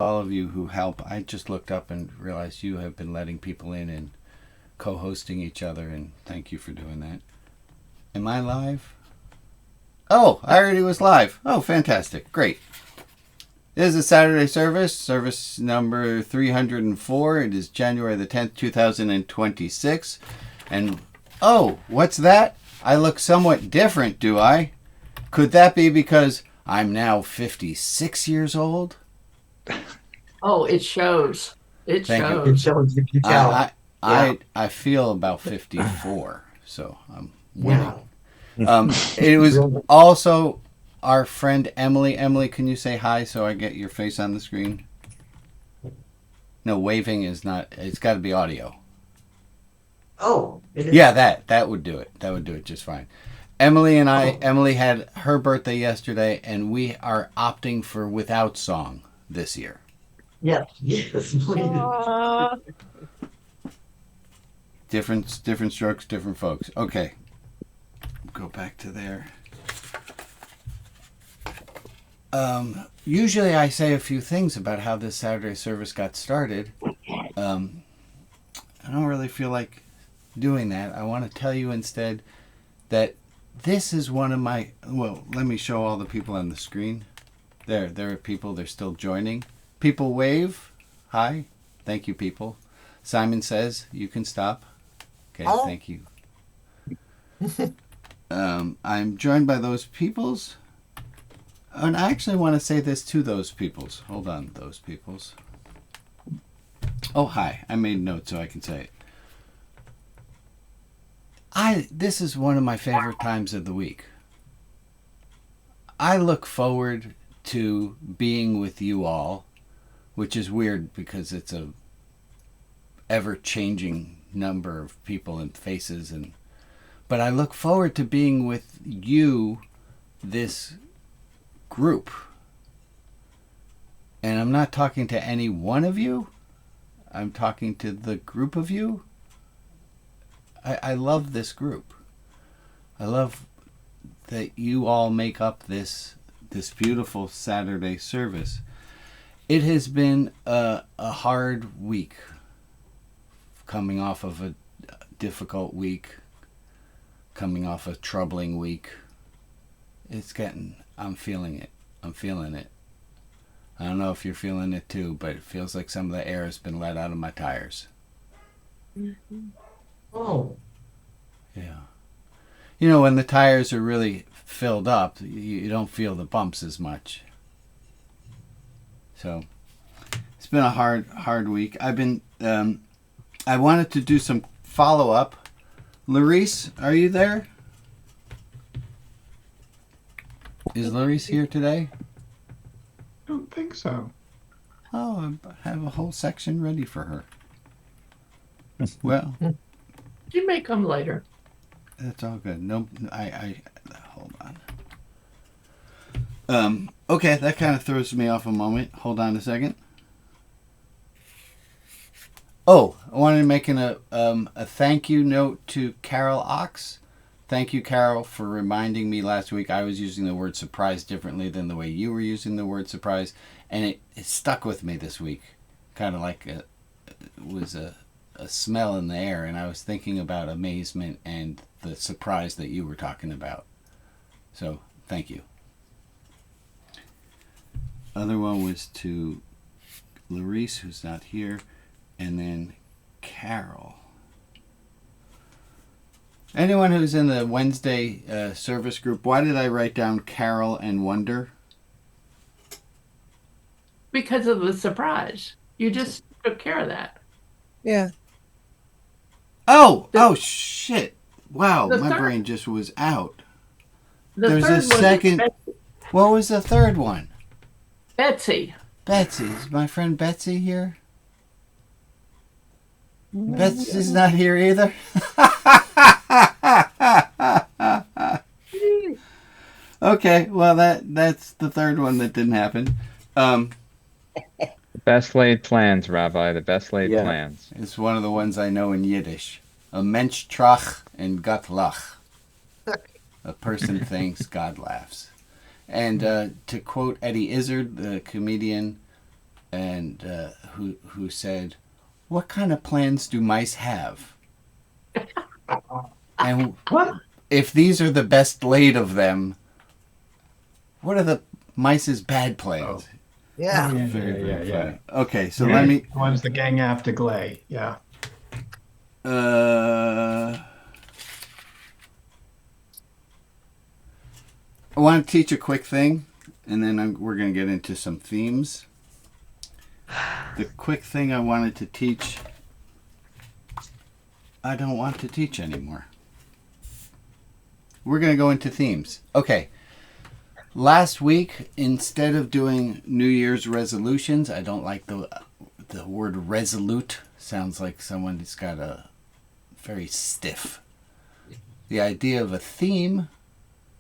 all of you who help. I just looked up and realized you have been letting people in and co-hosting each other, and thank you for doing that. Am I live? Oh, I already was live. Oh, fantastic. Great. This is a Saturday service number 304. It is January the 10th, 2026. And, oh, what's that? I look somewhat different, do I? Could that be because I'm now 56 years old? Oh, it shows. It Thank you. It shows. shows if you tell. I feel about 54, so I'm winning. Yeah. It was Really? also our friend Emily. Emily, can you say hi so I get your face on the screen? No, waving is not. It's got to be audio. Oh, it is. Yeah, that would do it. That would do it just fine. Emily and I. Oh. Emily had her birthday yesterday, and we are opting for without song this year. Yes, yes, please. Different strokes, different folks. Okay, go back to there. Usually I say a few things about how this Saturday service got started. I don't really feel like doing that. I want to tell you instead that this is one of my... Well, let me show all the people on the screen. There are people. They're still joining. People wave. Hi. Thank you, people. Simon says you can stop. Okay, Oh. thank you. I'm joined by those peoples. And I actually want to say this to those peoples. Hold on, those peoples. Oh, hi. I made a note so I can say it. This is one of my favorite times of the week. I look forward to being with you all, which is weird because it's a ever-changing number of people and faces, but I look forward to being with you, this group. And I'm not talking to any one of you. I'm talking to the group of you. I love this group. I love that you all make up this beautiful Saturday service. It has been a hard week, coming off of a difficult week, coming off a troubling week. I'm feeling it. I'm feeling it. I don't know if you're feeling it too, but it feels like some of the air has been let out of my tires. Oh, Yeah. You know, when the tires are really filled up, you don't feel the bumps as much. So, it's been a hard week. I wanted to do some follow-up. Larice, are you there? Is Larice here today? Don't think so. Oh, I have a whole section ready for her. Well, You may come later. that's all good. No, I hold on. Okay, that kind of throws me off a moment. Hold on a second. Oh, I wanted to make a thank you note to Carol Ox. Thank you, Carol, for reminding me last week I was using the word surprise differently than the way you were using the word surprise, and it stuck with me this week. Kind of like it was a smell in the air, and I was thinking about amazement and the surprise that you were talking about. So, thank you. Other one was to Larice, who's not here, and then Carol. Anyone who's in the Wednesday service group, why did I write down Carol and Wonder? Because of the surprise. You just took care of that. Yeah. Oh shit. Wow, The my third, brain just was out. the There's a third one second. is What was the third one? Betsy. Betsy. Is my friend Betsy here? Betsy's not here either. Okay, well that's the third one that didn't happen. Best laid plans, Rabbi. The best laid Yeah. plans. It's one of the ones I know in Yiddish. A mensch trach and Gott lach. A person thinks, God laughs. And to quote Eddie Izzard, the comedian, and who said, "What kind of plans do mice have?" And What? if these are the best laid of them, what are the mice's bad plans? Oh. Yeah. Yeah, Very, yeah, very yeah. funny. Okay, so Yeah, let me. the ones the gang after Glay. Yeah. I want to teach a quick thing, and then we're going to get into some themes. The quick thing I wanted to teach, I don't want to teach anymore. We're going to go into themes. Okay. Last week, instead of doing New Year's resolutions, I don't like the word resolute. Sounds like someone who's got a very stiff. The idea of a theme.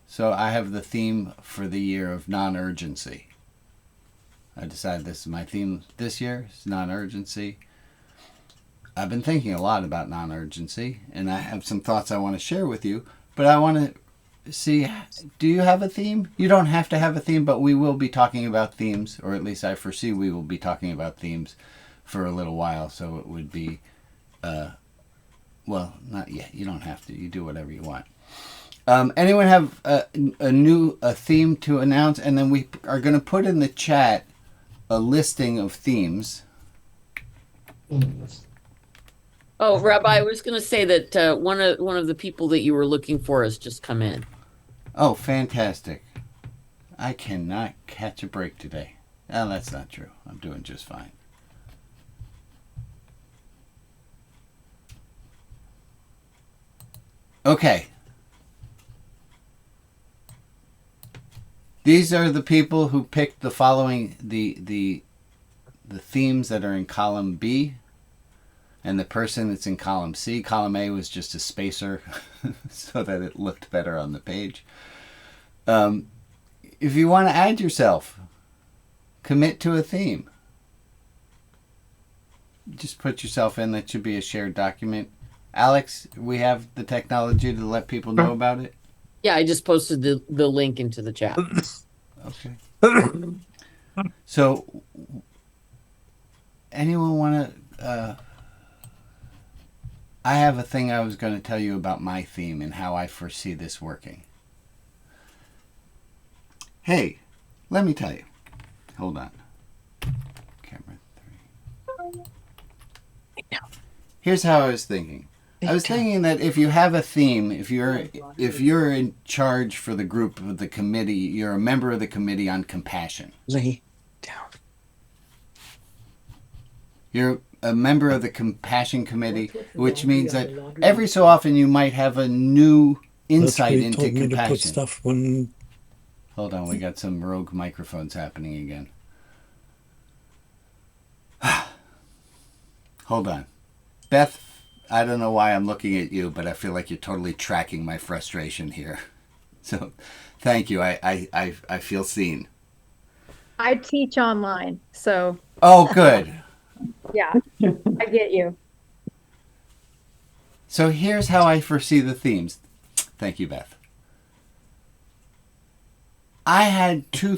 So I have the theme for the year of non-urgency. I decided this is my theme this year. It's non-urgency. I've been thinking a lot about non-urgency, and I have some thoughts I want to share with you. But I want to see, do you have a theme? You don't have to have a theme, but we will be talking about themes, or at least I foresee we will be talking about themes for a little while. So it would be, well, not yet. You don't have to. You do whatever you want. Anyone have a theme to announce? And then we are going to put in the chat a listing of themes. Oh, Rabbi, I was going to say that one of the people that you were looking for has just come in. Oh, fantastic. I cannot catch a break today. Oh, that's not true. I'm doing just fine. Okay. These are the people who picked the following, the themes that are in column B, and the person that's in column C. Column A was just a spacer so that it looked better on the page. If you want to add yourself, commit to a theme. Just put yourself in. That should be a shared document. Alex, we have the technology to let people know about it? Yeah, I just posted the link into the chat. Okay. So, anyone want to... I have a thing I was going to tell you about my theme and how I foresee this working. Hey, let me tell you. Hold on. Camera 3. Here's how I was thinking. I was thinking that if you have a theme, if you're in charge for the group of the committee, you're a member of the committee on compassion. Lay down. You're a member of the compassion committee, which means that every so often you might have a new insight into told me to put compassion. stuff when Hold on, we got some rogue microphones happening again. Hold on. Beth, I don't know why I'm looking at you, but I feel like you're totally tracking my frustration here. So, thank you. I feel seen. I teach online, so Oh, good. yeah, I get you. So here's how I foresee the themes. Thank you, Beth. I had two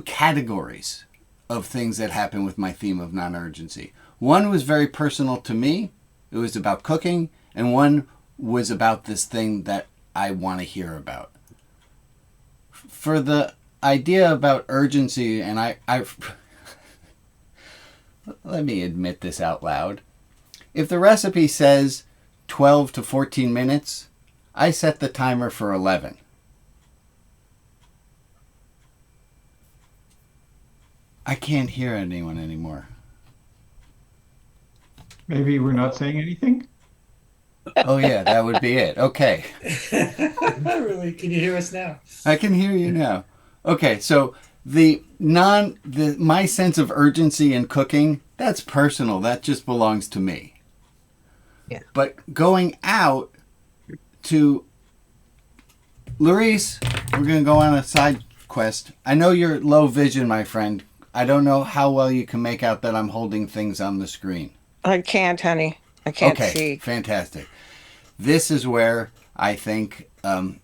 categories of things that happen with my theme of non-urgency. One was very personal to me. It was about cooking, and one was about this thing that I want to hear about. For the idea about urgency, and I let me admit this out loud. If the recipe says 12 to 14 minutes, I set the timer for 11. I can't hear anyone anymore. Maybe we're not saying anything? Oh yeah, that would be it. Okay. Really? Can you hear us now? I can hear you now. Okay, so my sense of urgency in cooking, that's personal. That just belongs to me. Yeah. But going out to Larice, we're going to go on a side quest. I know you're low vision, my friend. I don't know how well you can make out that I'm holding things on the screen. I can't, honey. I can't Okay, see. fantastic. This is where I think, can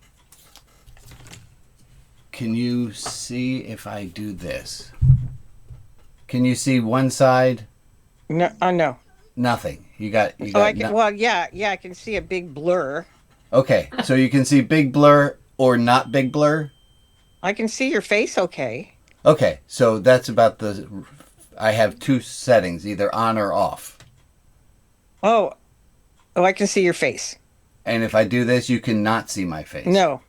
you see if I do this? Can you see one side? No, no. Nothing. You got. Oh, I can. Well, yeah, I can see a big blur. Okay, so you can see big blur or not big blur. I can see your face. Okay. Okay, so that's about the. I have two settings, either on or off. Oh, I can see your face. And if I do this, you cannot see my face. No,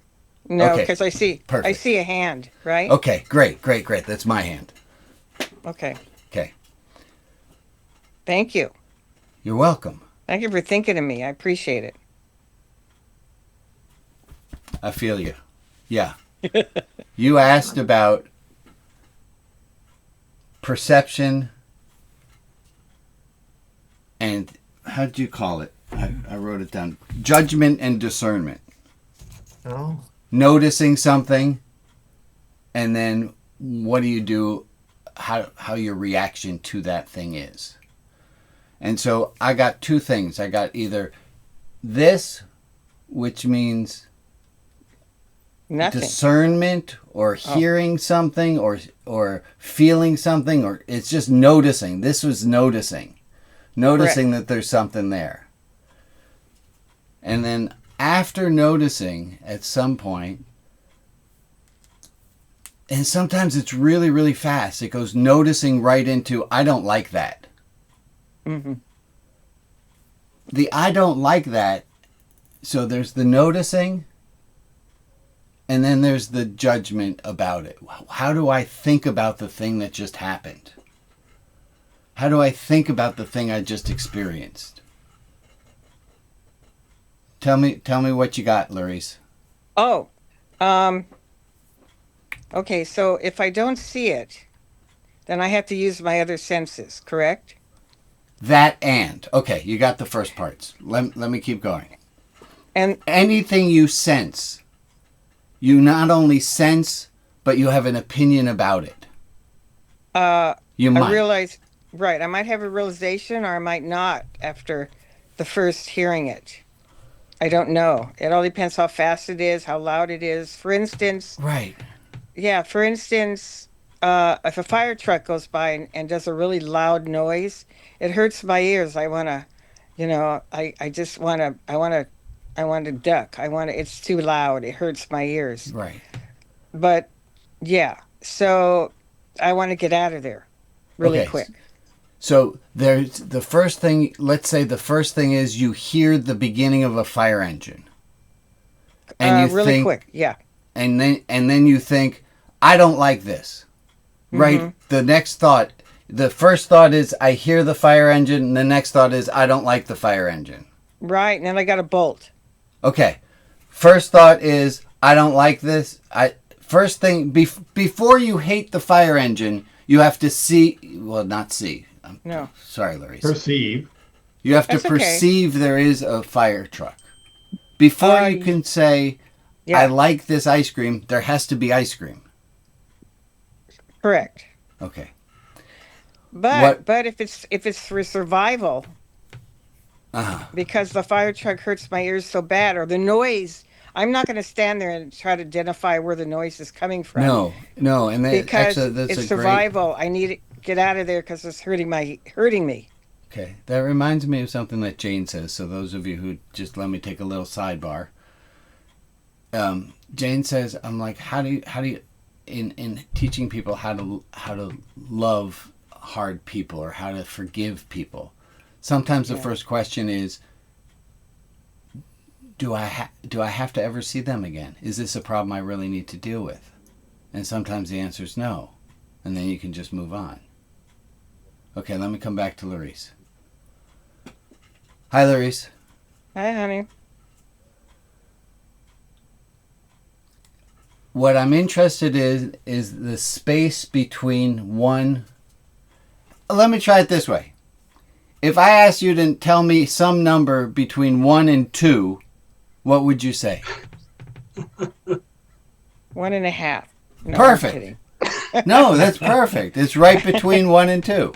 Okay, because I see. I perfect. see a hand. Right. Okay, great. That's my hand. Okay. Okay, Thank you. you're welcome. Thank you for thinking of me. I appreciate it. I feel you. Yeah. You asked about perception and how did you call it? I wrote it down. Judgment and discernment. Oh. Noticing something, and then what do you do? How your reaction to that thing is. And so I got two things. I got either this, which means Nothing. discernment or hearing something or feeling something, or it's just noticing. This was noticing that there's something there. And then after noticing at some point, and sometimes it's really, really fast, it goes noticing right into, I don't like that. Mm-hmm. The I don't like that, so there's the noticing, and then there's the judgment about it. How do I think about the thing that just happened? How do I think about the thing I just experienced? Tell me what you got, Larice. Oh, okay. So if I don't see it, then I have to use my other senses, correct? That and. Okay, you got the first parts. Let me keep going. And Anything you sense, you not only sense, but you have an opinion about it. You might. I realize, right, I might have a realization or I might not after the first hearing it. I don't know. It all depends how fast it is, how loud it is. For instance, Right. yeah, for instance, if a fire truck goes by and does a really loud noise, it hurts my ears. I want to, I just want to, I want to duck. It's too loud. It hurts my ears. Right. But yeah, so I want to get out of there really Okay. quick. So there's the first thing, let's say the first thing is you hear the beginning of a fire engine. And you Really think, quick. Yeah. and then you think, I don't like this. Right? Mm-hmm. The first thought is I hear the fire engine, and the next thought is I don't like the fire engine. Right. And then I got a bolt. Okay. First thought is I don't like this. First thing before you hate the fire engine, you have to see, well, not see. No. Sorry, Larry. Perceive. You have to That's okay. perceive there is a fire truck. Before you can say, Yeah. I like this ice cream, there has to be ice cream. Correct. Okay. But if it's for survival, Uh-huh. because the fire truck hurts my ears so bad, or the noise, I'm not going to stand there and try to identify where the noise is coming from. No, and because actually, that's it's a great. survival. I need to get out of there because it's hurting me. Okay, that reminds me of something that Jane says. So those of you who just let me take a little sidebar. Jane says, "I'm like, how do you, in teaching people how to love hard people or how to forgive people? Sometimes the first question is, do I have to ever see them again? Is this a problem I really need to deal with? And sometimes the answer is no, and then you can just move on. Okay, let me come back to Larice. Hi, Larice. Hi, honey. What I'm interested in is the space between one. Let me try it this way. If I asked you to tell me some number between 1 and 2, what would you say? 1.5. No, Perfect. I'm kidding. No, that's perfect. It's right between 1 and 2.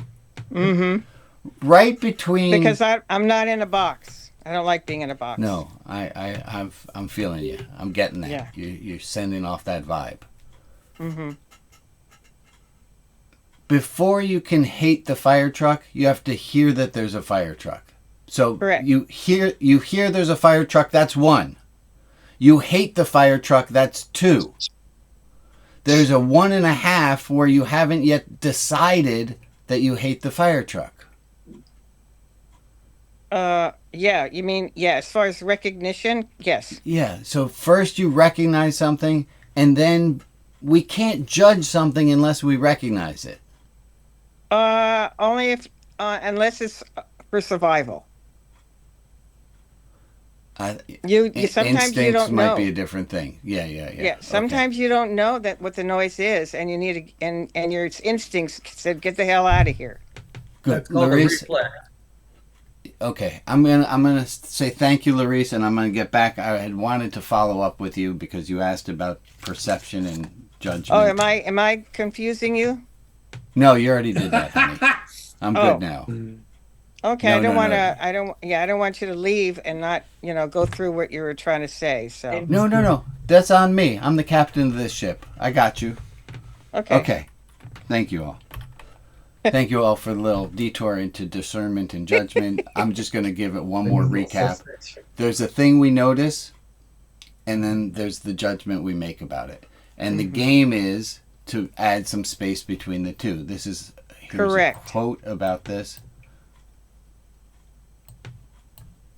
Mm-hmm. Right between. Because I'm not in a box. I don't like being in a box. No, I'm feeling you. I'm getting that. Yeah. You're sending off that vibe. Mm-hmm. before you can hate the fire truck, you have to hear that there's a fire truck. So Correct. you hear there's a fire truck, that's 1. You hate the fire truck, that's 2. There's a 1.5 where you haven't yet decided that you hate the fire truck. Yeah, you mean, yeah, as far as recognition, yes. Yeah, so first you recognize something, and then we can't judge something unless we recognize it. Only if, unless it's for survival. You sometimes you Instincts don't might know. be a different thing. Yeah. Yeah, sometimes you don't know that what the noise is, and you need to, and your instincts said, "Get the hell out of here." Good, That's called a Larice. reflex. Okay, I'm gonna say thank you, Larice, and I'm gonna get back. I had wanted to follow up with you because you asked about perception and judgment. Oh, am I confusing you? No, you already did that, honey. I'm Oh. good now. Okay, No, I don't no, want no. to. I don't want you to leave and not, go through what you were trying to say. So No. That's on me. I'm the captain of this ship. I got you. Okay. Thank you all. Thank you all for the little detour into discernment and judgment. I'm just going to give it one more recap. There's a thing we notice, and then there's the judgment we make about it. And the game is to add some space between the two. Here's Correct. a quote about this.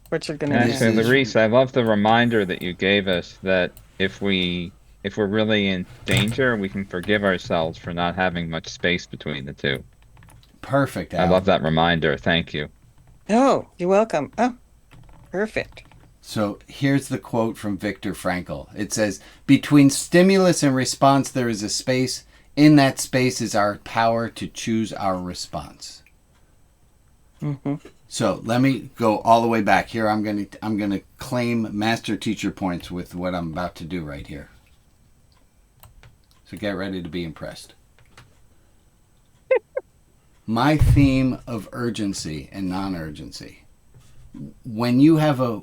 What you're gonna Actually, This is- Larice, I love the reminder that you gave us that if we're really in danger, we can forgive ourselves for not having much space between the two. Perfect, I Al. love that reminder. Thank you. Oh, you're welcome. Oh, perfect. So here's the quote from Viktor Frankl. It says, "Between stimulus and response, there is a space. In that space is our power to choose our response." So let me go all the way back here. I'm gonna claim master teacher points with what I'm about to do right here. So get ready to be impressed. My theme of urgency and non-urgency. When you have a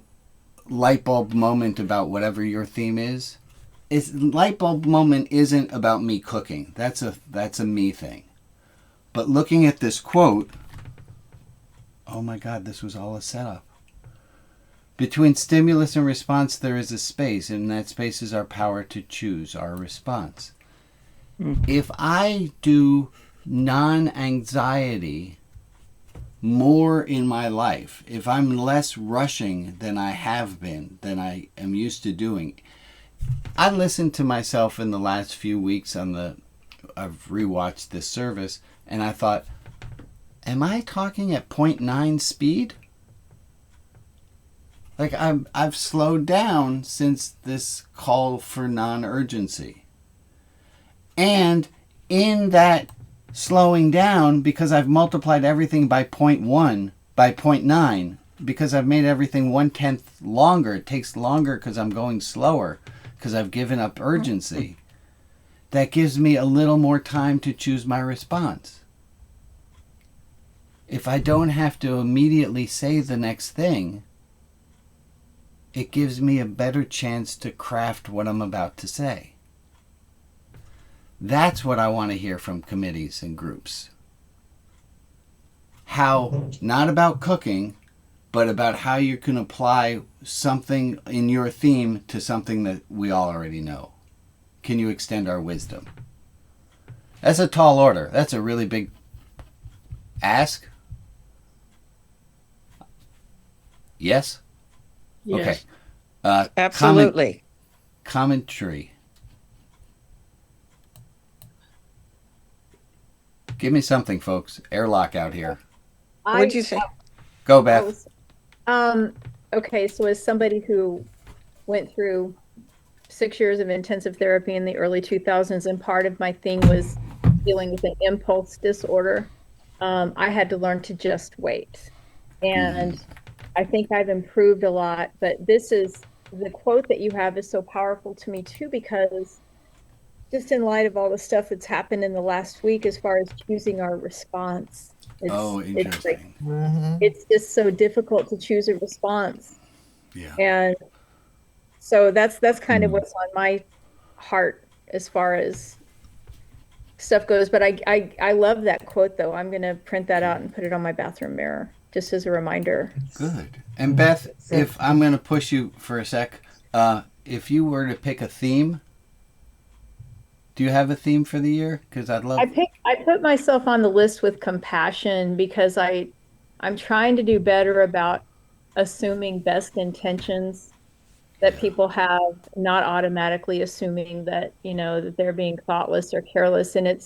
light bulb moment about whatever your theme is, light bulb moment isn't about me cooking. That's a me thing. But looking at this quote, oh my God, this was all a setup. Between stimulus and response, there is a space, and that space is our power to choose our response. If I do non-anxiety more in my life, if I'm less rushing than I have been, than I am used to doing, I listened to myself in the last few weeks I've rewatched this service, and I thought, am I talking at 0.9 speed? Like I've slowed down since this call for non-urgency. And in that slowing down, because I've multiplied everything by 0.1, by 0.9, because I've made everything 1/10 longer, it takes longer because I'm going slower, because I've given up urgency, that gives me a little more time to choose my response. If I don't have to immediately say the next thing, it gives me a better chance to craft what I'm about to say. That's what I want to hear from committees and groups. How, not about cooking, but about how you can apply something in your theme to something that we all already know. Can you extend our wisdom? That's a tall order. That's a really big ask. Yes? Yes. Okay. Absolutely. Commentary. Give me something, folks. Airlock out here. What'd you say? Go, Beth. Okay, so as somebody who went through 6 years of intensive therapy in the early 2000s, and part of my thing was dealing with an impulse disorder, I had to learn to just wait. And I think I've improved a lot, but the quote that you have is so powerful to me too, because just in light of all the stuff that's happened in the last week as far as choosing our response. Interesting. It's just so difficult to choose a response. Yeah. And so that's kind of what's on my heart as far as stuff goes. But I love that quote though. I'm gonna print that out and put it on my bathroom mirror just as a reminder. Good. And Beth, if I'm going to push you for a sec, if you were to pick a theme, do you have a theme for the year? Because I'd love. I put myself on the list with compassion because I'm trying to do better about assuming best intentions that people have, not automatically assuming that, that they're being thoughtless or careless. And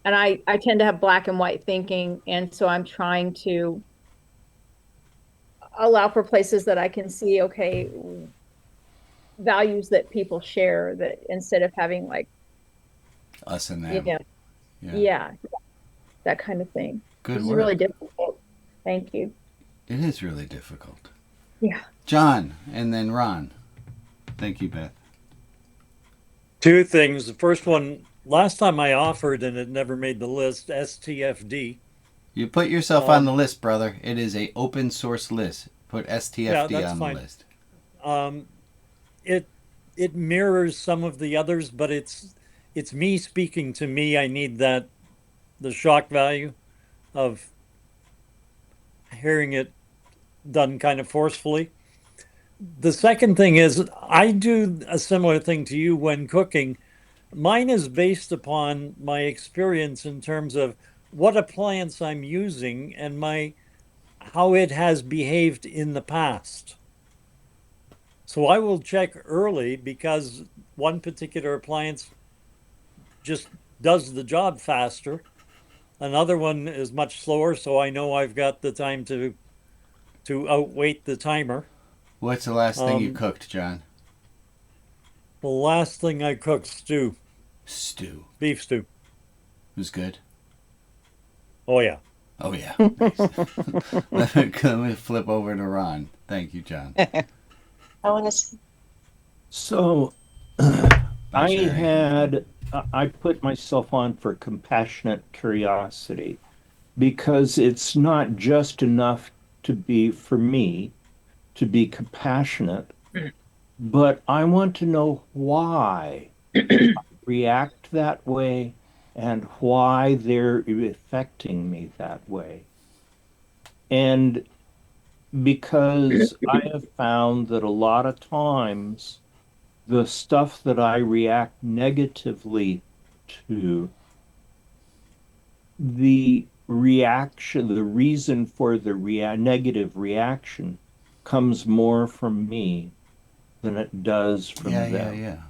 I tend to have black and white thinking. And so I'm trying to allow for places that I can see, okay, values that people share, that instead of having like Us and them. Yeah, that kind of thing. Good This work. is really difficult. Thank you. It is really difficult. Yeah. John, and then Ron. Thank you, Beth. Two things. The first one, last time I offered and it never made the list, STFD. You put yourself on the list, brother. It is a open source list. Put STFD on the list. It mirrors some of the others, but it's me speaking to me. I need the shock value of hearing it done kind of forcefully. The second thing is I do a similar thing to you when cooking. Mine is based upon my experience in terms of what appliance I'm using and how it has behaved in the past. So I will check early because one particular appliance just does the job faster. Another one is much slower, so I know I've got the time to outwait the timer. What's the last thing you cooked, John? The last thing I cooked, stew. Stew. Beef stew. It was good. Oh yeah. Oh yeah. Let me flip over to Ron. Thank you, John. I want to. So I put myself on for compassionate curiosity because it's not just enough to be, for me, to be compassionate, but I want to know why I react that way and why they're affecting me that way. And because I have found that a lot of times the stuff that I react negatively to, the reason for the negative reaction comes more from me than it does from them.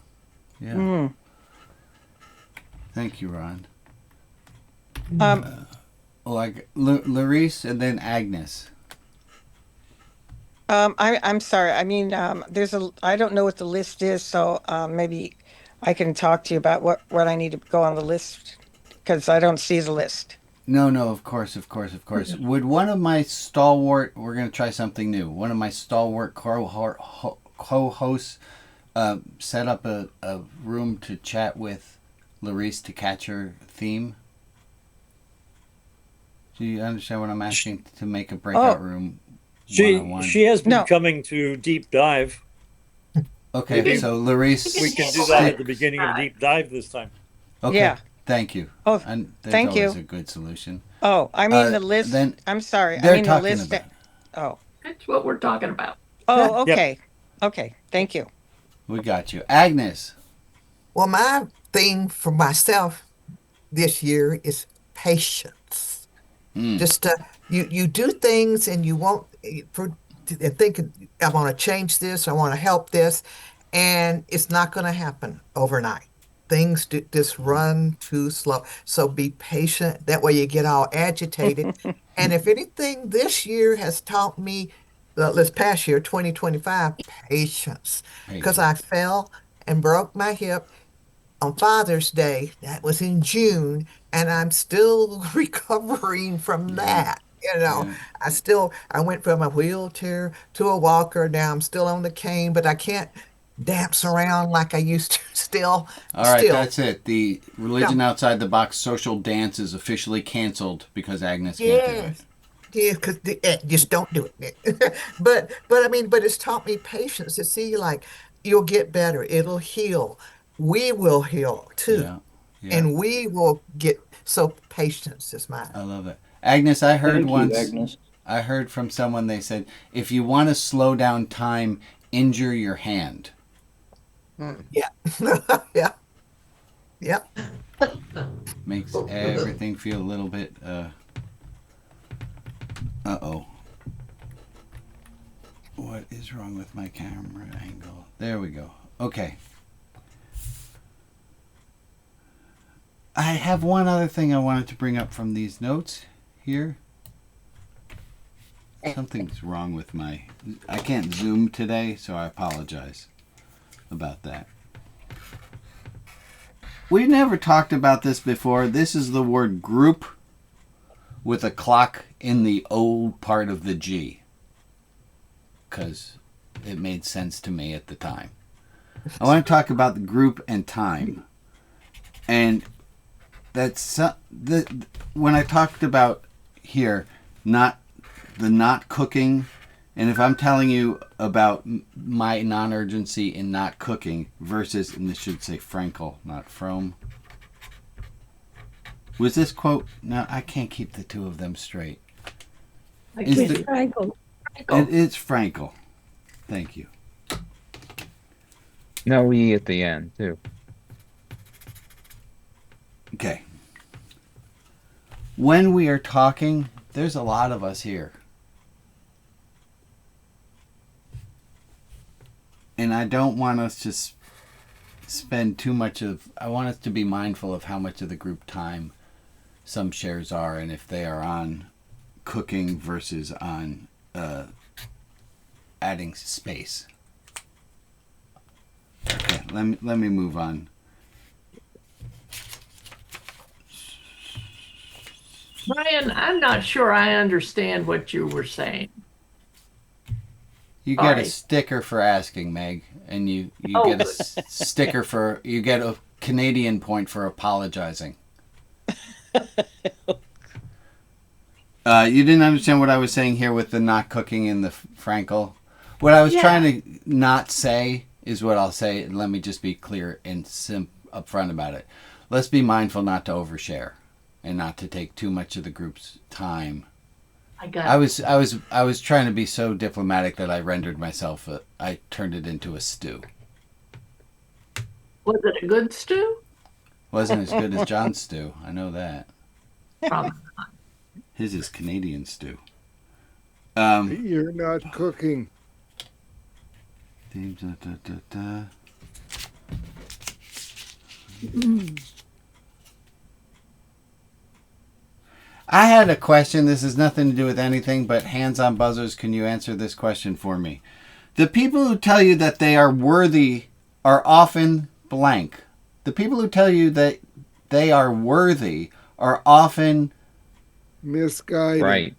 Yeah. Thank you, Ron. Larice and then Agnes. I'm sorry. I mean, I don't know what the list is, so maybe I can talk to you about what I need to go on the list because I don't see the list. No, of course. Would one of my stalwart, we're going to try something new, one of my stalwart co-hosts set up a room to chat with Larice to catch her theme? Do you understand what I'm asking? To make a breakout room one-on-one? She has been coming to Deep Dive. Okay, so Larice... We can do that at the beginning of Deep Dive this time. Okay. Yeah. Thank you. Oh, thank you. That's a good solution. Oh, I mean the list. Then I'm sorry. They're I mean the talking list. about. Oh. That's what we're talking about. Oh, okay. Okay. Thank you. We got you. Agnes. Well, my thing for myself this year is patience. Just you do things and you won't thinking I want to change this, I want to help this, and it's not going to happen overnight. Things just run too slow. So be patient. That way you get all agitated. And if anything this year has taught me, this past year, 2025, patience. Because I fell and broke my hip on Father's Day. That was in June. And I'm still recovering from that. I went from a wheelchair to a walker. Now I'm still on the cane, but I can't dance around like I used to still. All right, that's it. The Religion Outside the Box social dance is officially canceled because Agnes can't do it. Yeah, because just don't do it. but it's taught me patience to see like you'll get better. It'll heal. We will heal too. Yeah. and we will get, so patience is mine. I love it. Agnes, I heard Thank you, once, Agnes. I heard from someone, they said, if you want to slow down time, injure your hand. Yeah. Yeah. Yep. Makes everything feel a little bit, uh-oh. What is wrong with my camera angle? There we go. Okay. I have one other thing I wanted to bring up from these notes here. Something's wrong with my... I can't zoom today, so I apologize about that. We never talked about this before. This is the word group with a clock in the O part of the G. Because it made sense to me at the time. I want to talk about the group and time. And that's when I talked about here, not cooking, and if I'm telling you about my non-urgency in not cooking versus, and this should say Frankel, not Fromm. Was this quote? No, I can't keep the two of them straight. Frankel. It's Frankel. Thank you. No E at the end, too. Okay. When we are talking, there's a lot of us here. And I don't want us to spend too much of... I want us to be mindful of how much of the group time some shares are, and if they are on cooking versus on adding space. Okay, let me move on. Brian, I'm not sure I understand what you were saying. You get a sticker for asking, Meg, and you get a sticker for... You get a Canadian point for apologizing. You didn't understand what I was saying here with the not cooking and the Frankel. What I was trying to not say is what I'll say, and let me just be clear and upfront about it. Let's be mindful not to overshare and not to take too much of the group's time. I was trying to be so diplomatic that I rendered myself I turned it into a stew. Was it a good stew? Wasn't as good as John's stew. I know that. Probably not. His is Canadian stew. You're not cooking. I had a question. This has nothing to do with anything, but hands on buzzers, can you answer this question for me? The people who tell you that they are worthy are often blank. The people who tell you that they are worthy are often misguided. Right.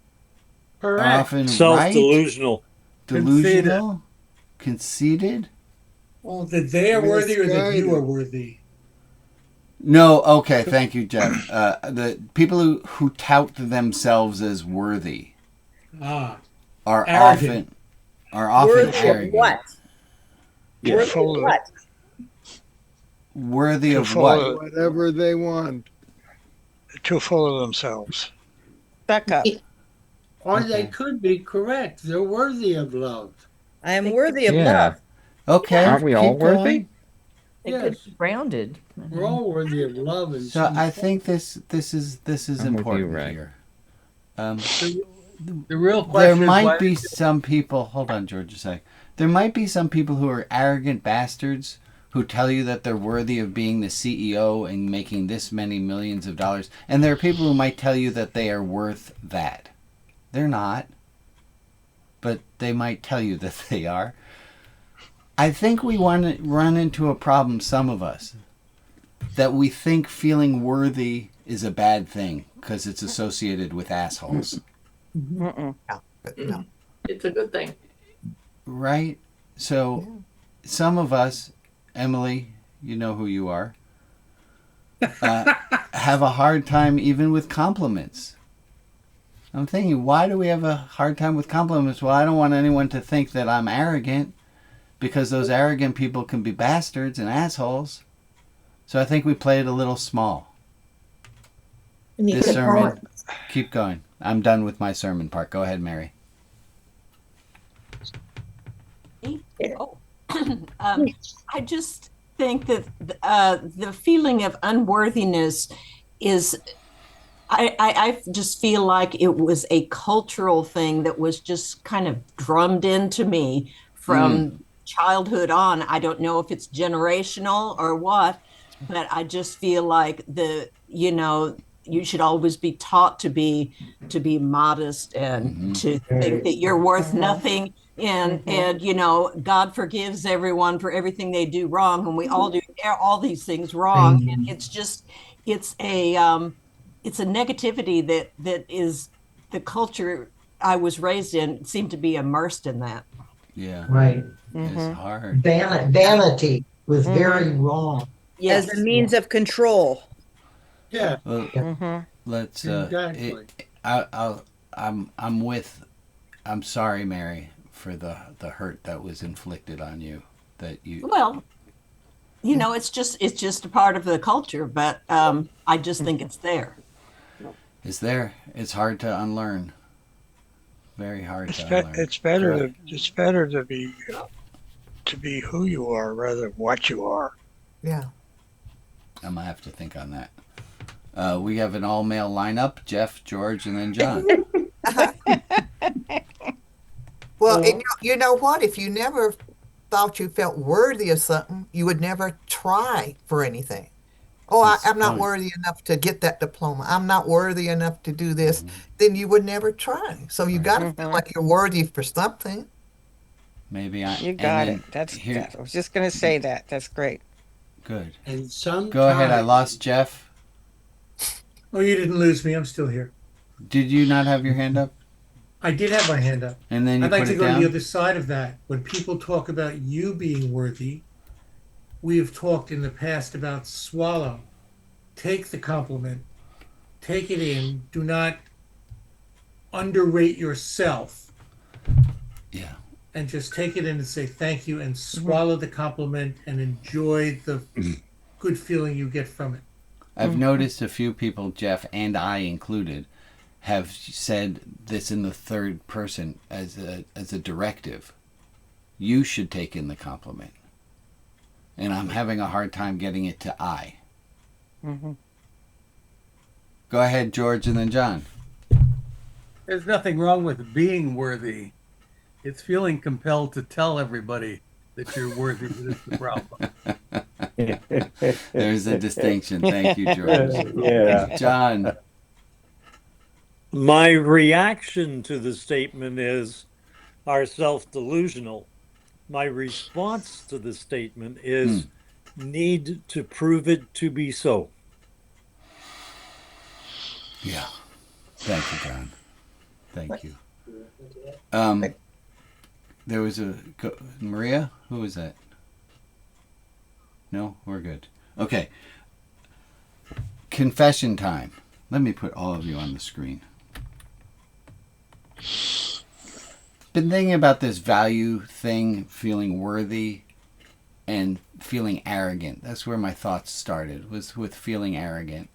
Correct. Often Self-delusional. Right? Delusional? Conceited? Well, that they are worthy or that you are worthy? No, okay, thank you, Jeff. The people who tout themselves as worthy are arrogant. often Worthy arrogant. of what? Yeah. Worthy of what? Worthy of what? Whatever they want. Too full of themselves. Back up. Or they could be correct. They're worthy of love. I am worthy of Yeah. love. Okay. Aren't we all keep going. worthy? It Yes. could be grounded. We're all worthy of love. And So I think this is I'm with important you, Ray. here. the real There question is might why be some people. Hold on, George, a sec. There might be some people who are arrogant bastards who tell you that they're worthy of being the CEO and making this many millions of dollars, and there are people who might tell you that they are worth that. They're not, but they might tell you that they are. I think we want to run into a problem, some of us, that we think feeling worthy is a bad thing because it's associated with assholes. Mm-mm. No. It's a good thing. Right? So some of us, Emily, you know who you are, have a hard time even with compliments. I'm thinking, why do we have a hard time with compliments? Well, I don't want anyone to think that I'm arrogant, because those arrogant people can be bastards and assholes. So I think we played a little small. This sermon, keep going. I'm done with my sermon part. Go ahead, Mary. Oh. I just think that the feeling of unworthiness is, I just feel like it was a cultural thing that was just kind of drummed into me from childhood on. I don't know if it's generational or what, but I just feel like you should always be taught to be modest and to think that you're worth nothing. And God forgives everyone for everything they do wrong, and we all do all these things wrong. And it's a negativity that is the culture I was raised in, seemed to be immersed in that. Yeah. Right. It's hard. Vanity was very wrong. Yes. As a means of control. Yeah. Well, let's. Exactly. I'm sorry, Mary, for the hurt that was inflicted on you. That you. Well, it's just a part of the culture, but I just think it's there. It's there. It's hard to unlearn. Very hard to unlearn. It's better to be who you are rather than what you are. Yeah. I'm gonna have to think on that. We have an all-male lineup: Jeff, George, and then John. Well, and you know what? If you never thought you felt worthy of something, you would never try for anything. Oh, I'm not worthy enough to get that diploma. I'm not worthy enough to do this. Then you would never try. So you got to feel like you're worthy for something. Maybe You got it. I was just going to say that. That's great. Good. And sometimes... Go ahead. I lost Jeff. Oh, you didn't lose me. I'm still here. Did you not have your hand up? I did have my hand up. And then you I'd like put to it go down? to the other side of that. When people talk about you being worthy, we have talked in the past about swallow. Take the compliment. Take it in. Do not underrate yourself. Yeah. And just take it in and say thank you and swallow the compliment and enjoy the good feeling you get from it. I've noticed a few people, Jeff and I included, have said this in the third person as a directive. You should take in the compliment. And I'm having a hard time getting it to I. Go ahead, George, and then John. There's nothing wrong with being worthy. It's feeling compelled to tell everybody that you're worthy. That's the problem. There's a distinction. Thank you, George. Yeah. John. My reaction to the statement is are self-delusional. My response to the statement is need to prove it to be so. Yeah. Thank you, John. Thank you. There was Maria? Who was that? No? We're good. Okay. Confession time. Let me put all of you on the screen. Been thinking about this value thing, feeling worthy and feeling arrogant. That's where my thoughts started, was with feeling arrogant.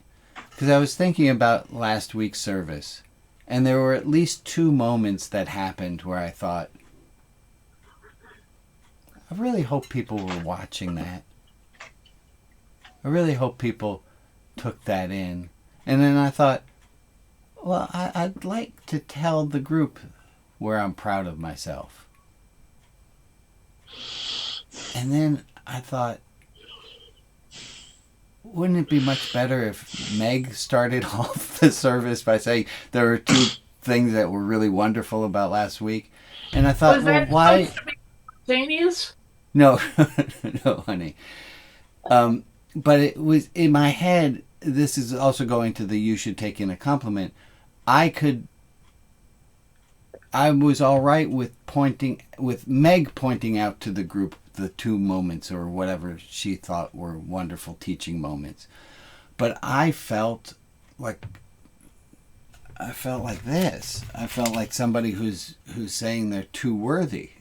Because I was thinking about last week's service, and there were at least 2 moments that happened where I thought, I really hope people were watching that. I really hope people took that in. And then I thought, well, I'd like to tell the group where I'm proud of myself. And then I thought, wouldn't it be much better if Meg started off the service by saying there were 2 things that were really wonderful about last week? And I thought, well, why? Supposed to be spontaneous? No, no, honey. But it was in my head. This is also going to the you should take in a compliment. I was all right with Meg pointing out to the group the 2 moments or whatever she thought were wonderful teaching moments. But I felt like this. I felt like somebody who's saying they're too worthy.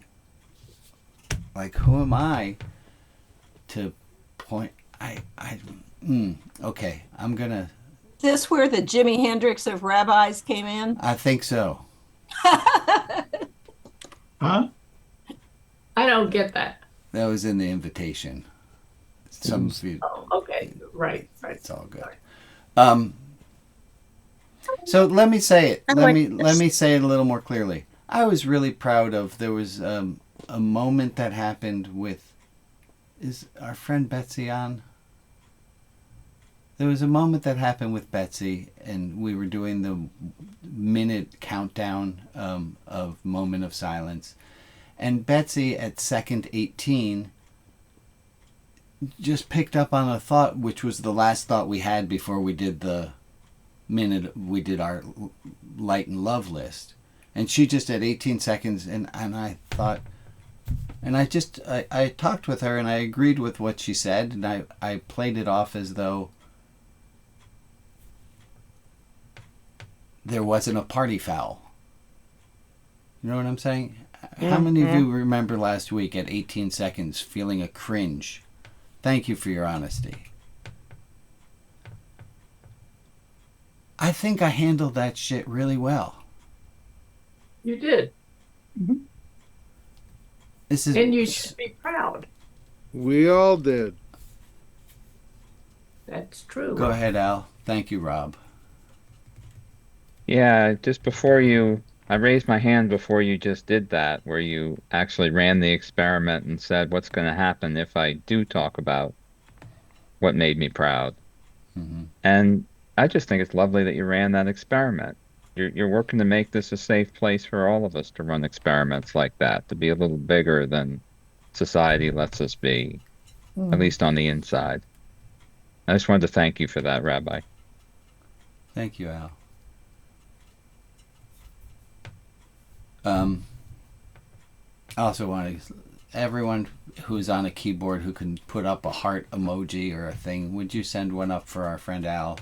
Like, who am I to point? Okay, I'm gonna. Is this where the Jimi Hendrix of rabbis came in? I think so. Huh? I don't get that. That was in the invitation. Some of you. Oh, okay. Right. It's all good. So let me say it. Let me say it a little more clearly. I was really proud of. There was a moment that happened with. Is our friend Betsy on? There was a moment that happened with Betsy, and we were doing the minute countdown of moment of silence. And Betsy at second 18 just picked up on a thought, which was the last thought we had before we did the minute, we did our light and love list. And she just at 18 seconds, and I thought, and I talked with her and I agreed with what she said, and I played it off as though there wasn't a party foul. You know what I'm saying? How many of you remember last week at 18 seconds feeling a cringe? Thank you for your honesty. I think I handled that shit really well. You did. And you should be proud. We all did. That's true. Go ahead, Al. Thank you, Rob. Yeah, just I raised my hand before you just did that, where you actually ran the experiment and said, what's going to happen if I do talk about what made me proud? Mm-hmm. And I just think it's lovely that you ran that experiment. You're working to make this a safe place for all of us to run experiments like that, to be a little bigger than society lets us be, at least on the inside. I just wanted to thank you for that, Rabbi. Thank you, Al. I also want everyone who's on a keyboard who can put up a heart emoji or a thing, would you send one up for our friend Al?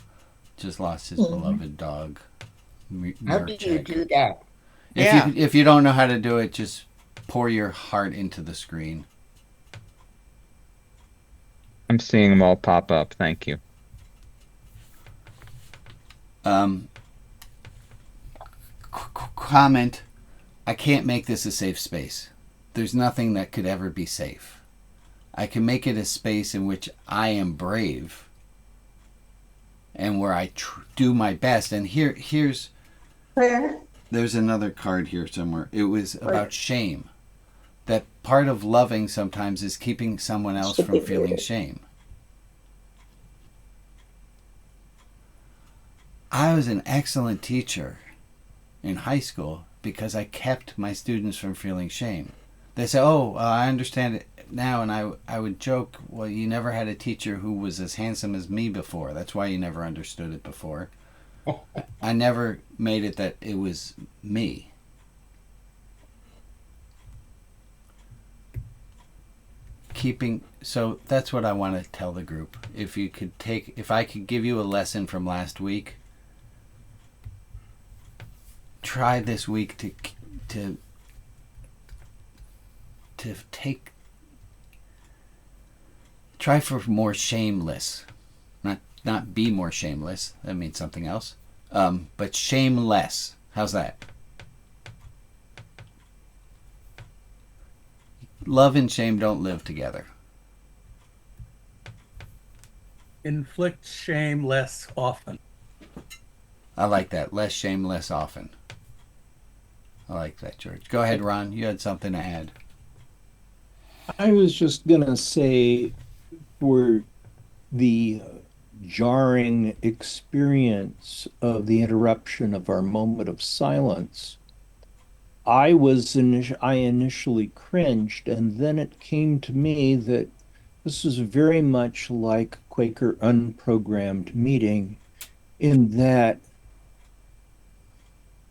Just lost his beloved dog. How do you do that? If you don't know how to do it, just pour your heart into the screen. I'm seeing them all pop up. Thank you. Comment. I can't make this a safe space. There's nothing that could ever be safe. I can make it a space in which I am brave and where I do my best. And here's Where? There's another card here somewhere. It was about shame. That part of loving sometimes is keeping someone else from feeling shame. I was an excellent teacher in high school because I kept my students from feeling shame. They say, I understand it now, and I would joke, well, you never had a teacher who was as handsome as me before. That's why you never understood it before. I never made it that it was me. So that's what I want to tell the group. If I could give you a lesson from last week, try this week to try for more shameless, not be more shameless. That means something else. But shameless. How's that? Love and shame don't live together. Inflict shame less often. I like that. Less shame, less often. I like that, George. Go ahead, Ron. You had something to add. I was just going to say, for the jarring experience of the interruption of our moment of silence, I initially cringed, and then it came to me that this is very much like Quaker unprogrammed meeting, in that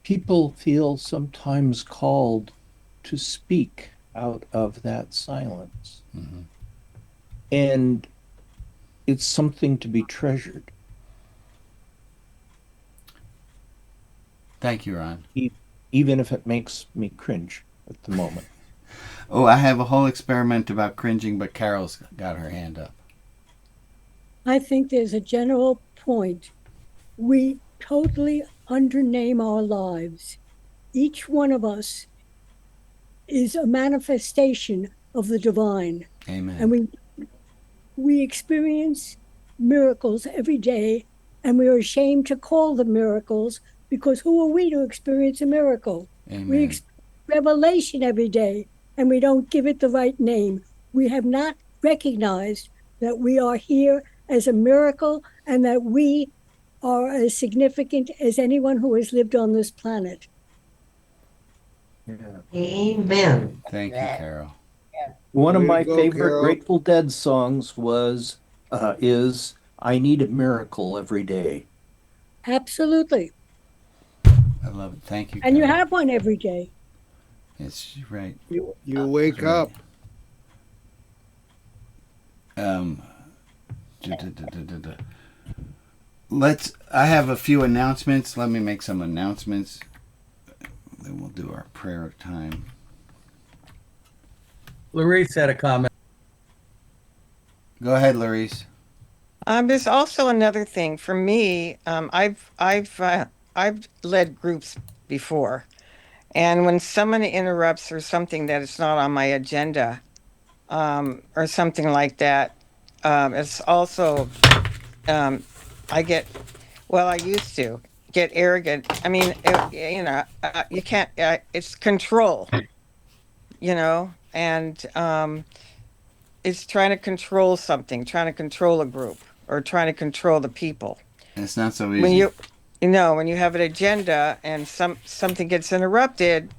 people feel sometimes called to speak out of that silence. Mm-hmm. And it's something to be treasured. Thank you, Ron. Even if it makes me cringe at the moment. I have a whole experiment about cringing, but Carol's got her hand up. I think there's a general point. We totally undername our lives. Each one of us is a manifestation of the divine. Amen. And we experience miracles every day, and we are ashamed to call them miracles because who are we to experience a miracle? Amen. We experience revelation every day, and we don't give it the right name. We have not recognized that we are here as a miracle and that we are as significant as anyone who has lived on this planet. Amen. Thank you, Carol. One of Way to my go, favorite Carol. Grateful Dead songs is "I Need a Miracle Every Day." Absolutely. I love it. Thank you, And you Carol. have one every day. It's right. You wake up. I have a few announcements. Let me make some announcements. Then we'll do our prayer time. Larice had a comment. Go ahead, Larice. There's also another thing for me. I've led groups before, and when someone interrupts or something that is not on my agenda, or something like that, it's also I get, well, I used to get arrogant. I mean, you can't. It's control, and it's trying to control something, trying to control a group, or trying to control the people. It's not so easy. When you have an agenda and something gets interrupted,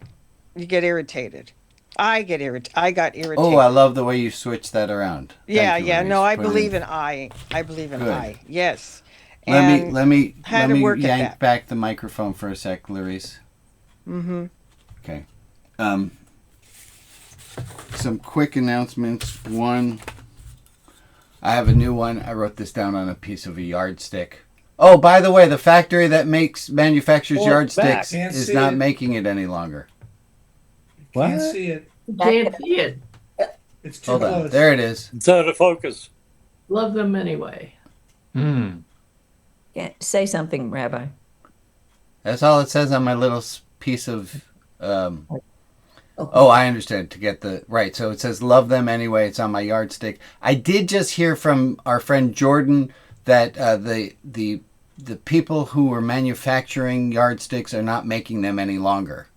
you get irritated. I got irritated. Oh, I love the way you switched that around. Yeah, Thank you, Larice. no, I Put it believe in. in I. I believe in Good. I. Yes. Let me work at yank that. back the microphone for a sec, Larice. Mm-hmm. Okay. Some quick announcements. One, I have a new one. I wrote this down on a piece of a yardstick. Oh, by the way, the factory that manufactures yardsticks is not making it any longer. Can't see it. Can't see it. It's too Hold on. close. There it is. It's out of focus. Love them anyway. Yeah, say something, Rabbi. That's all it says on my little piece of. Oh, I understand. To get the right, so it says "love them anyway." It's on my yardstick. I did just hear from our friend Jordan that the people who were manufacturing yardsticks are not making them any longer.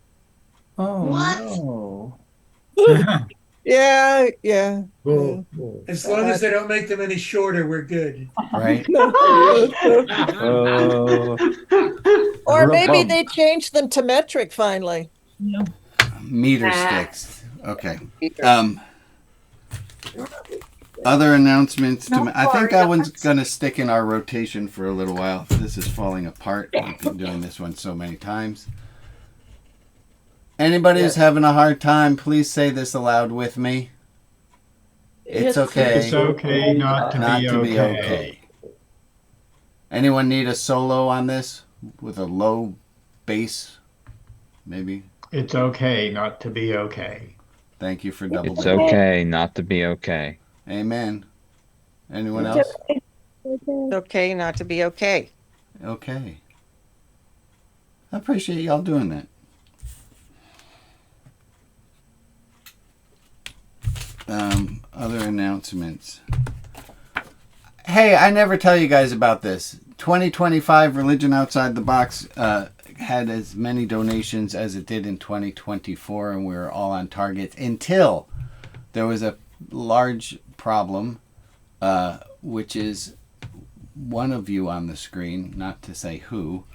Oh What? no! Yeah. As long as they don't make them any shorter, we're good. Right. Or maybe Rum. they changed them to metric finally. Meter sticks. Okay. Other announcements. I think that one's going to stick in our rotation for a little while. This is falling apart. We've been doing this one so many times. Anybody who's having a hard time, please say this aloud with me. It's okay. It's okay not to be okay. Anyone need a solo on this with a low bass? Maybe. It's okay not to be okay. Thank you for double. It's okay not to be okay. Amen. Anyone else? It's okay not to be okay. Okay. I appreciate y'all doing that. Other announcements. Hey, I never tell you guys about this. 2025 Religion Outside the Box had as many donations as it did in 2024, and we were all on target until there was a large problem, which is one of you on the screen, not to say who,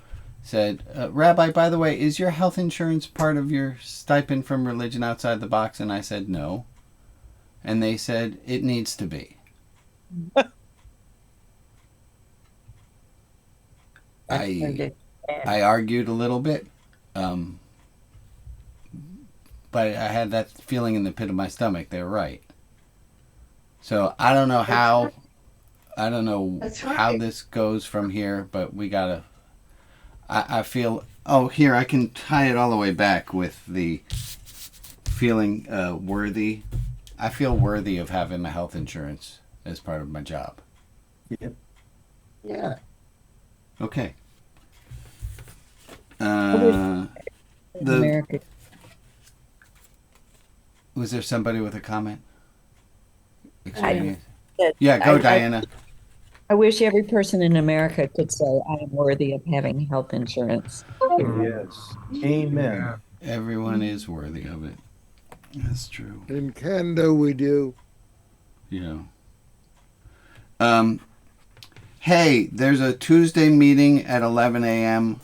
said, Rabbi, by the way, is your health insurance part of your stipend from Religion Outside the Box? And I said, no. And they said, it needs to be. I argued a little bit, but I had that feeling in the pit of my stomach. They're right. So I don't know how this goes from here, but we gotta. I feel. Oh, here I can tie it all the way back with the feeling worthy. I feel worthy of having my health insurance as part of my job. Yep. Yeah. Okay. In America. Was there somebody with a comment? I- Yeah, go, I- Diana. I wish every person in America could say, I am worthy of having health insurance. Yes. Amen. Everyone is worthy of it. That's true. In Canada, we do. Yeah. Hey, there's a Tuesday meeting at 11 a.m.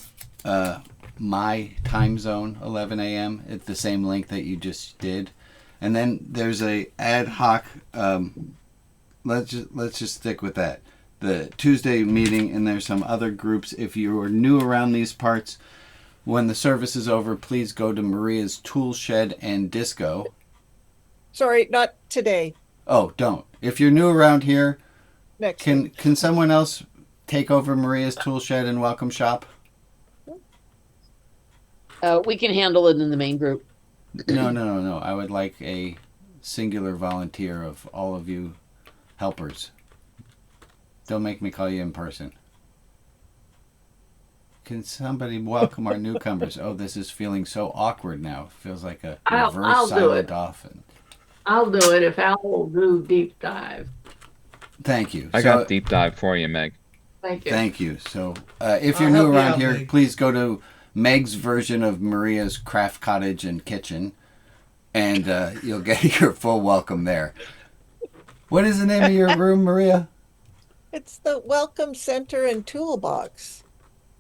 My time zone, 11 a.m. It's the same link that you just did. And then there's a ad hoc. Let's just stick with that. The Tuesday meeting, and there's some other groups. If you are new around these parts, when the service is over, please go to Maria's Tool Shed and Disco. Sorry, not today. Oh, don't. If you're new around here, Next can someone else take over Maria's Tool Shed and Welcome Shop? We can handle it in the main group. No. I would like a singular volunteer of all of you helpers. Don't make me call you in person. Can somebody welcome our newcomers? Oh, this is feeling so awkward now. It feels like a I'll reverse do silent it. dolphin. I'll do it if Al will do deep dive. Thank you. I got deep dive for you, Meg. Thank you. Thank you. So, if I'll you're new help you around out, here, Meg. please go to Meg's version of Maria's Craft Cottage and Kitchen, and you'll get your full welcome there. What is the name of your room, Maria? It's the Welcome Center and Toolbox.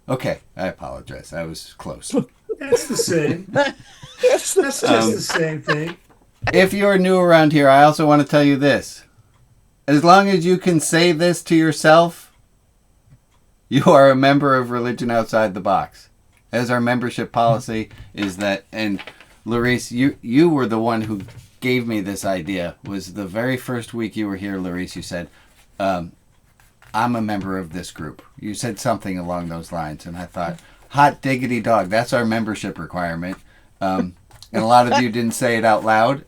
Okay, I apologize. I was close. That's the same. That's just the same thing. If you're new around here, I also want to tell you this. As long as you can say this to yourself, you are a member of Religion Outside the Box. As our membership policy is that, and Larice, you were the one who gave me this idea, was the very first week you were here, Larice, you said, I'm a member of this group. You said something along those lines, and I thought, hot diggity dog, that's our membership requirement. And a lot of you didn't say it out loud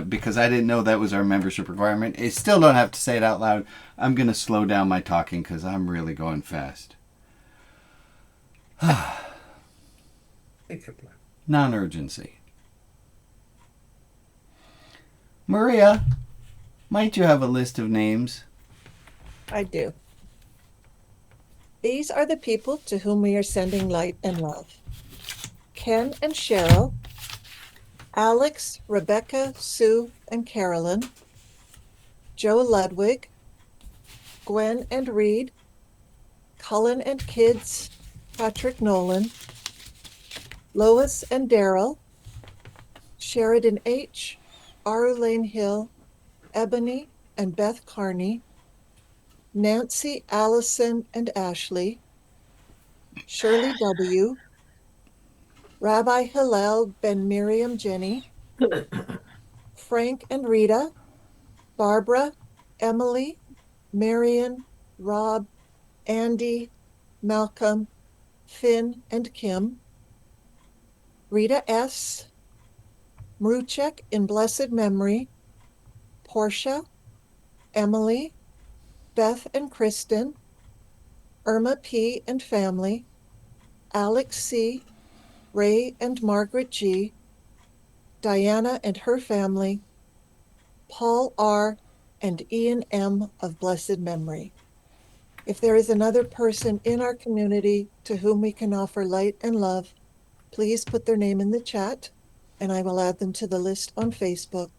because I didn't know that was our membership requirement. I still don't have to say it out loud. I'm going to slow down my talking because I'm really going fast. Non-urgency. Maria, might you have a list of names? I do. These are the people to whom we are sending light and love. Ken and Cheryl, Alex, Rebecca, Sue, and Carolyn, Joe Ludwig, Gwen and Reed, Cullen and Kids, Patrick Nolan, Lois and Daryl, Sheridan H., Arlene Hill, Ebony and Beth Carney, Nancy, Allison, and Ashley, Shirley W., Rabbi Hillel, Ben Miriam, Jenny, Frank and Rita, Barbara, Emily, Marion, Rob, Andy, Malcolm, Finn, and Kim, Rita S., Mruchek in blessed memory, Portia, Emily, Beth and Kristen, Irma P. and family, Alex C., Ray and Margaret G., Diana and her family, Paul R., and Ian M. of blessed memory. If there is another person in our community to whom we can offer light and love, please put their name in the chat, and I will add them to the list on Facebook.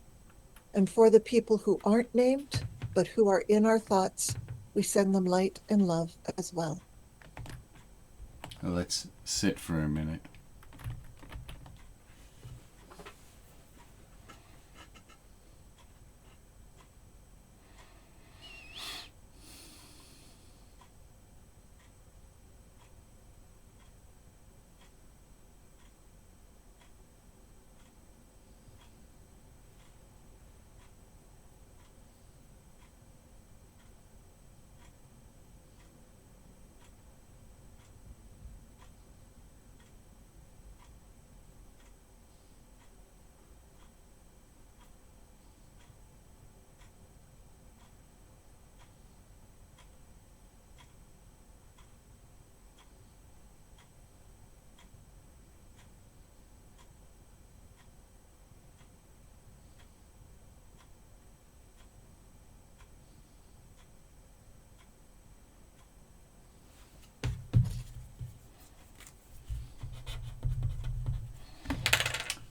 And for the people who aren't named, but who are in our thoughts, we send them light and love as well. Let's sit for a minute.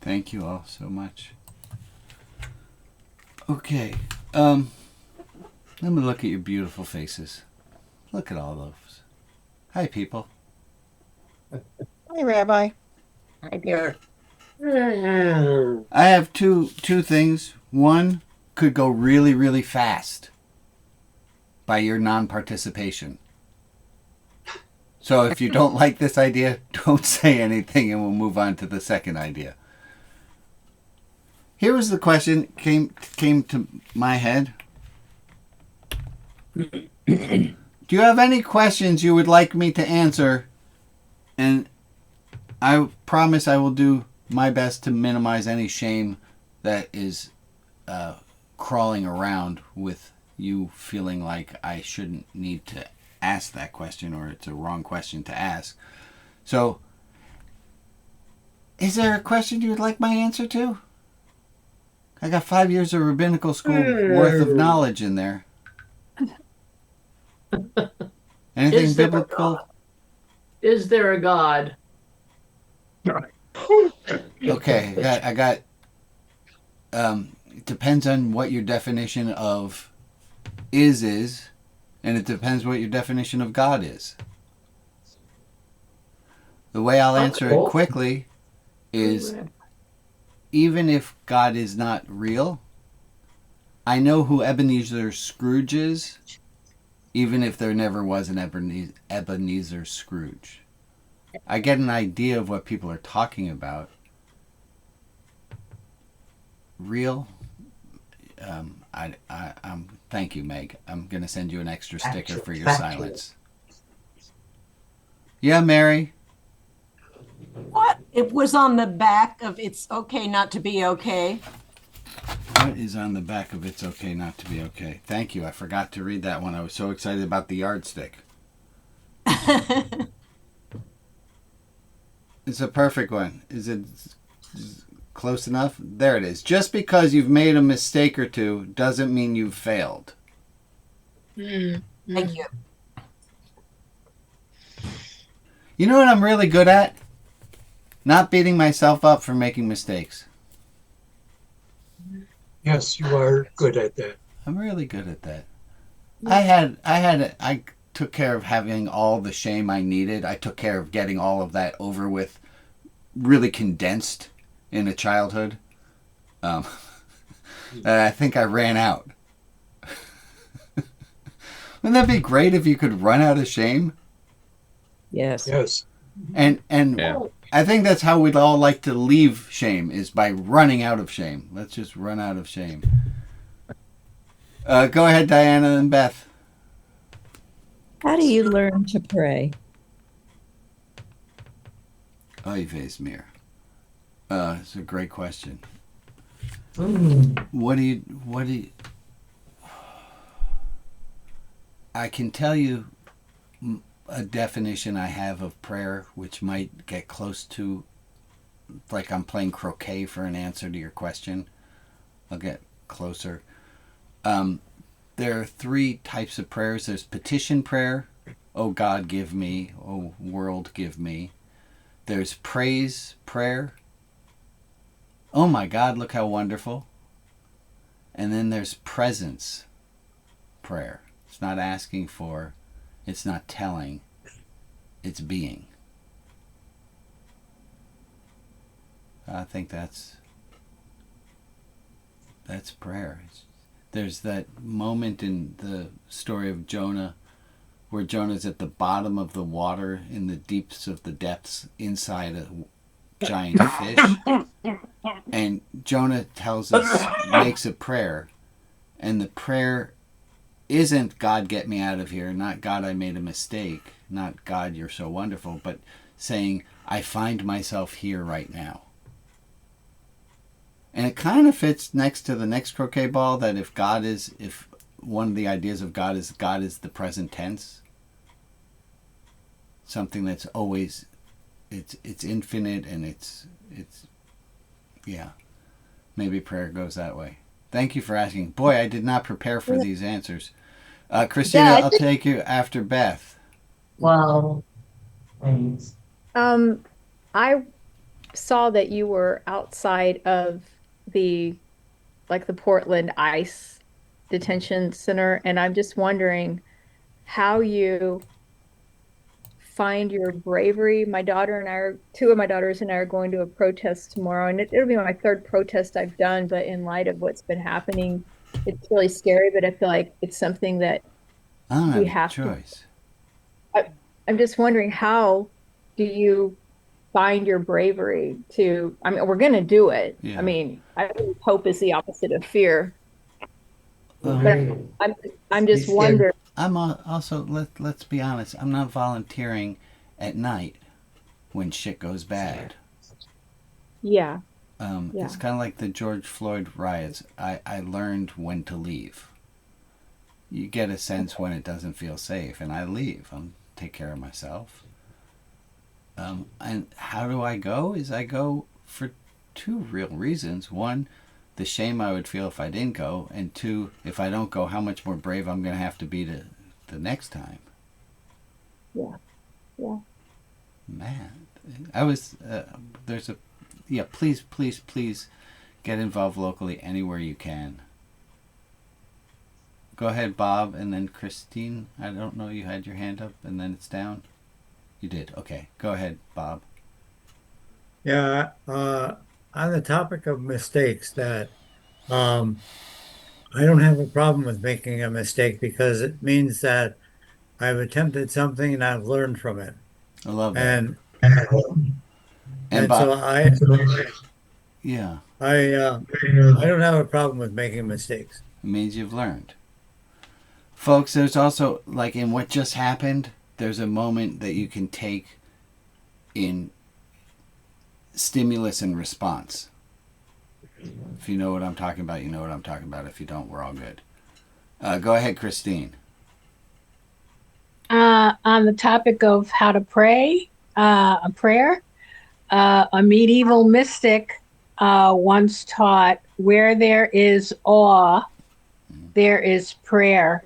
Thank you all so much. Okay. Let me look at your beautiful faces. Look at all those. Hi, people. Hi, Rabbi. Hi there. I have two things. One could go really, really fast by your non-participation. So if you don't like this idea, don't say anything and we'll move on to the second idea. Here was the question came to my head. Do you have any questions you would like me to answer? And I promise I will do my best to minimize any shame that is crawling around with you feeling like I shouldn't need to ask that question or it's a wrong question to ask. So, is there a question you would like my answer to? I got 5 years of rabbinical school worth of knowledge in there. Anything biblical? Is there a God? Okay, I got it depends on what your definition of is, and it depends what your definition of God is. The way I'll answer it quickly is, even if God is not real, I know who Ebenezer Scrooge is, even if there never was an Ebenezer Scrooge. I get an idea of what people are talking about. Real? Thank you, Meg. I'm going to send you an extra sticker for your silence. Yeah, Mary? What? It was on the back of It's Okay Not to Be Okay. What is on the back of It's Okay Not to Be Okay? Thank you. I forgot to read that one. I was so excited about the yardstick. It's a perfect one. Is it close enough? There it is. Just because you've made a mistake or two doesn't mean you've failed. Thank you. You know what I'm really good at? Not beating myself up for making mistakes. Yes, you are good at that. I'm really good at that. I took care of having all the shame I needed. I took care of getting all of that over with, really condensed in a childhood. I think I ran out. Wouldn't that be great if you could run out of shame? Yes. Yes. And yeah. I think that's how we'd all like to leave shame, is by running out of shame. Let's just run out of shame. Go ahead, Diana and Beth. How do you learn to pray? Oy vez mir. It's a great question. What do you I can tell you a definition I have of prayer, which might get close to, like I'm playing croquet for an answer to your question. I'll get closer. There are 3 types of prayers. There's petition prayer. Oh God, give me. Oh world, give me. There's praise prayer. Oh my God, look how wonderful. And then there's presence prayer. It's not asking for, it's not telling, it's being. I think that's prayer. There's that moment in the story of Jonah where Jonah's at the bottom of the water in the deeps of the depths inside a giant fish. And Jonah tells us, makes a prayer. And the prayer isn't God, get me out of here, not God, I made a mistake, not God, you're so wonderful, but saying, I find myself here right now. And it kind of fits next to the next croquet ball, that if one of the ideas of God is the present tense, something that's always, it's infinite, and it's yeah, maybe prayer goes that way. Thank you for asking. Boy, I did not prepare for these answers. Christina, I'll take you after Beth. Wow. Thanks. I saw that you were outside of the like the Portland ICE detention center, and I'm just wondering how you find your bravery. My daughter and I are, two of my daughters and I are going to a protest tomorrow, and it'll be my third protest I've done, but in light of what's been happening, it's really scary, but I feel like it's something that I don't we have have a choice. I'm just wondering, how do you find your bravery to, I mean, we're going to do it. Yeah. I mean, I think hope is the opposite of fear. But I'm just wondering. I'm also, let's be honest, I'm not volunteering at night when shit goes bad. Yeah. It's kind of like the George Floyd riots. I learned when to leave. You get a sense when it doesn't feel safe, and I leave. I take care of myself. And how do I go? I go for two real reasons. One, the shame I would feel if I didn't go, and two, if I don't go, how much more brave I'm going to have to be to the next time. Yeah. Man, I was please get involved locally anywhere you can. Go ahead, Bob, and then Christine. I don't know, you had your hand up and then it's down. You did. Okay, go ahead, Bob. Yeah, on the topic of mistakes, that I don't have a problem with making a mistake because it means that I've attempted something and I've learned from it. I love that. And Bob, so I don't have a problem with making mistakes. It means you've learned. Folks, there's also, like in what just happened, there's a moment that you can take in stimulus and response. If you know what I'm talking about, you know what I'm talking about. If you don't, we're all good. Go ahead, Christine. On the topic of how to pray, a prayer, a medieval mystic once taught, where there is awe, there is prayer.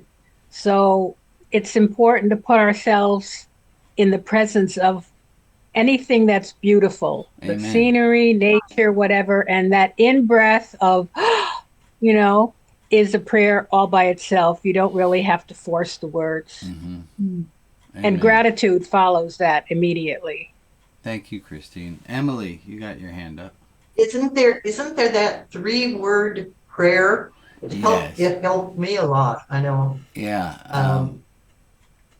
So it's important to put ourselves in the presence of anything that's beautiful, Amen. The scenery, nature, whatever, and that in-breath of, is a prayer all by itself. You don't really have to force the words. Mm-hmm. And gratitude follows that immediately. Thank you, Christine. Emily, you got your hand up. Isn't there that 3-word prayer? It helped me a lot. I know. Yeah.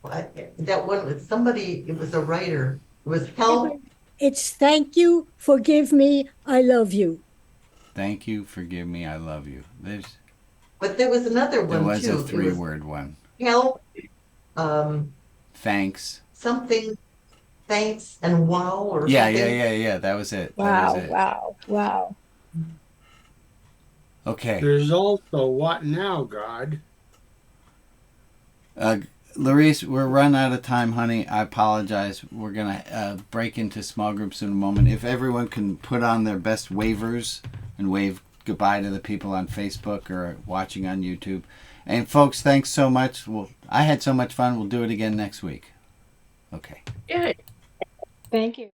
That one with somebody, it was a writer. It was help. It's thank you, forgive me, I love you. Thank you, forgive me, I love you. But there was another one too. There was too. a 3-word one. Help. Thanks. Something. Thanks and wow or yeah, something. Yeah. That was it. Wow. Okay. There's also what now, God? Larice, we're run out of time, honey. I apologize. We're going to break into small groups in a moment. If everyone can put on their best wavers and wave goodbye to the people on Facebook or watching on YouTube. And folks, thanks so much. I had so much fun. We'll do it again next week. Okay. Good. Thank you.